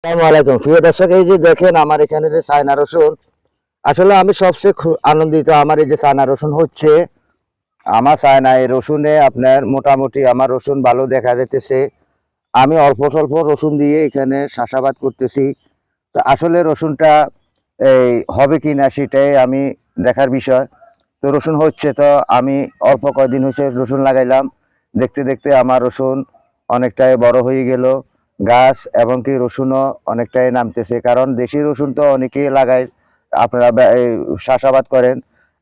আসসালামু আলাইকুম প্রিয় দর্শক, এই যে দেখেন আমার এখানে যে চায়না রসুন। আসলে আমি সবচেয়ে আনন্দিত আমার এই যে চায়না রসুন হচ্ছে। আমার চায়না এই রসুনে আপনার মোটামুটি আমার রসুন ভালো দেখা যাইতেছে। আমি অল্প স্বল্প রসুন দিয়ে এখানে চাষাবাদ করতেছি। তো আসলে রসুনটা এই হবে কি না সেটাই আমি দেখার বিষয়। তো রসুন হচ্ছে, তো আমি অল্প কয়দিন হয়েছে রসুন লাগাইলাম। দেখতে দেখতে আমার রসুন অনেকটাই বড় হয়ে গেল গাছ, এবং কি রসুনও অনেকটাই নামতেছে, কারণ দেশি রসুন তো অনেকেই লাগায়, আপনারা চাষাবাদ করেন।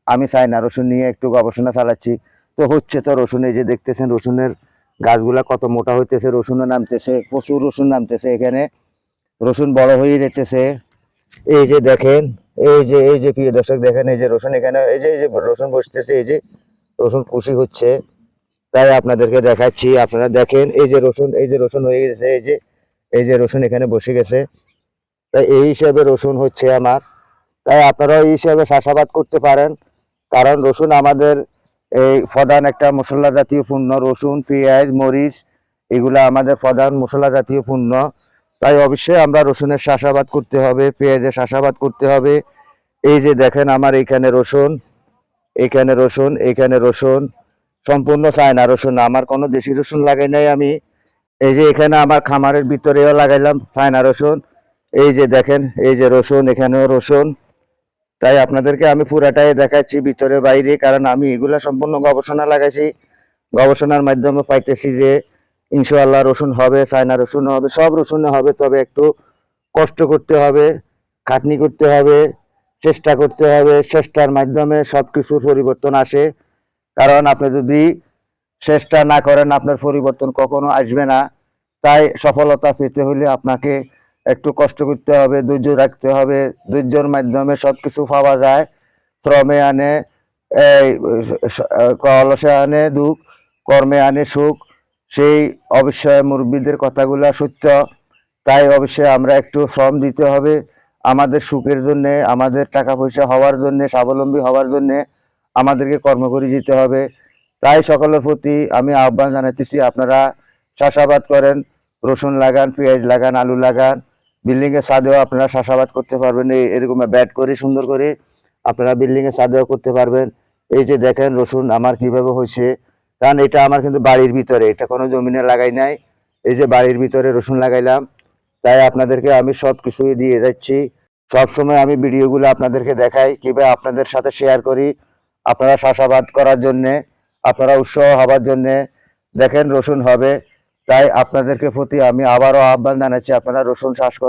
আমি চাই না, রসুন নিয়ে একটু গবেষণা চালাচ্ছি। তো হচ্ছে তো রসুন, এই যে দেখতেছেন রসুনের গাছগুলা কত মোটা হইতেছে, রসুনও নামতেছে, প্রচুর রসুন নামতেছে এখানে, রসুন বড় হয়ে যেতেছে। এই যে দেখেন, এই যে প্রিয় দর্শক দেখেন, এই যে রসুন এখানে, এই যে রসুন বসতেছে, এই যে রসুন কুশি হচ্ছে। তাই আপনাদেরকে দেখাচ্ছি, আপনারা দেখেন, এই যে রসুন হয়ে গেছে, এই যে রসুন এখানে বসে গেছে। তাই এই হিসাবে রসুন হচ্ছে আমার। তাই আপনারাও এই হিসাবে চাষাবাদ করতে পারেন, কারণ রসুন আমাদের এই প্রধান একটা মশলা জাতীয় পণ্য। রসুন, পেঁয়াজ, মরিচ, এগুলা আমাদের প্রধান মশলা জাতীয় পণ্য। তাই অবশ্যই আমরা রসুনের চাষাবাদ করতে হবে, পেঁয়াজের চাষাবাদ করতে হবে। এই যে দেখেন আমার এইখানে রসুন, এখানে রসুন, এখানে রসুন, সম্পূর্ণ চায়না রসুন, আমার কোনো দেশি রসুন লাগাই নাই আমি। এই যে এখানে আমার খামারের ভিতরেও লাগাইলাম চায়না রসুন। এই যে দেখেন, এই যে রসুন, এখানেও রসুন। তাই আপনাদেরকে আমি পুরাটাই দেখাচ্ছি ভিতরে বাইরে, কারণ আমি এগুলা সম্পূর্ণ গবেষণা লাগাইছি। গবেষণার মাধ্যমে পাইতেছি যে ইনশাআল্লাহ রসুন হবে, চায়না রসুন হবে, সব রসুনে হবে। তবে একটু কষ্ট করতে হবে, খাটনি করতে হবে, চেষ্টা করতে হবে। চেষ্টার মাধ্যমে সবকিছুর পরিবর্তন আসে, কারণ আপনি যদি চেষ্টা না করেন আপনার পরিবর্তন কখনো আসবে না। তাই সফলতা পেতে হলে আপনাকে একটু কষ্ট করতে হবে, ধৈর্য রাখতে হবে। ধৈর্যের মাধ্যমে সবকিছু পাওয়া যায়। শ্রমে আনে এই অলসে আনে দুঃখ, কর্মে আনে সুখ। সেই অবশ্যই মুরব্বীদের কথাগুলো সত্য। তাই অবশ্যই আমরা একটু শ্রম দিতে হবে আমাদের সুখের জন্যে, আমাদের টাকা পয়সা হওয়ার জন্যে, স্বাবলম্বী হওয়ার জন্যে আমাদেরকে কর্ম করে যেতে হবে। তাই সকলের প্রতি আমি আহ্বান জানাতেছি, আপনারা চাষাবাদ করেন, রসুন লাগান, পেঁয়াজ লাগান, আলু লাগান। বিল্ডিং এর ছাদেও আপনারা চাষাবাদ করতে পারবেন, এরকম ব্যাট করে সুন্দর করে আপনারা বিল্ডিং এর ছাদেও করতে পারবেন। এই যে দেখেন রসুন আমার কিভাবে হয়েছে, কারণ এটা আমার কিন্তু বাড়ির ভিতরে, এটা কোনো জমিনে লাগাই নাই। এই যে বাড়ির ভিতরে রসুন লাগাইলাম। তাই আপনাদেরকে আমি সব কিছুই দিয়ে যাচ্ছি। সবসময় আমি ভিডিওগুলো আপনাদেরকে দেখাই, কিভাবে আপনাদের সাথে শেয়ার করি আপনারা চাষাবাদ করার জন্যে, আপনারা উৎসাহ হবার জন্যে। দেখেন রসুন হবে। তাই আপনাদেরকে প্রতি আমি আবারও আহ্বান জানাচ্ছি, আপনারা রসুন চাষ করুন।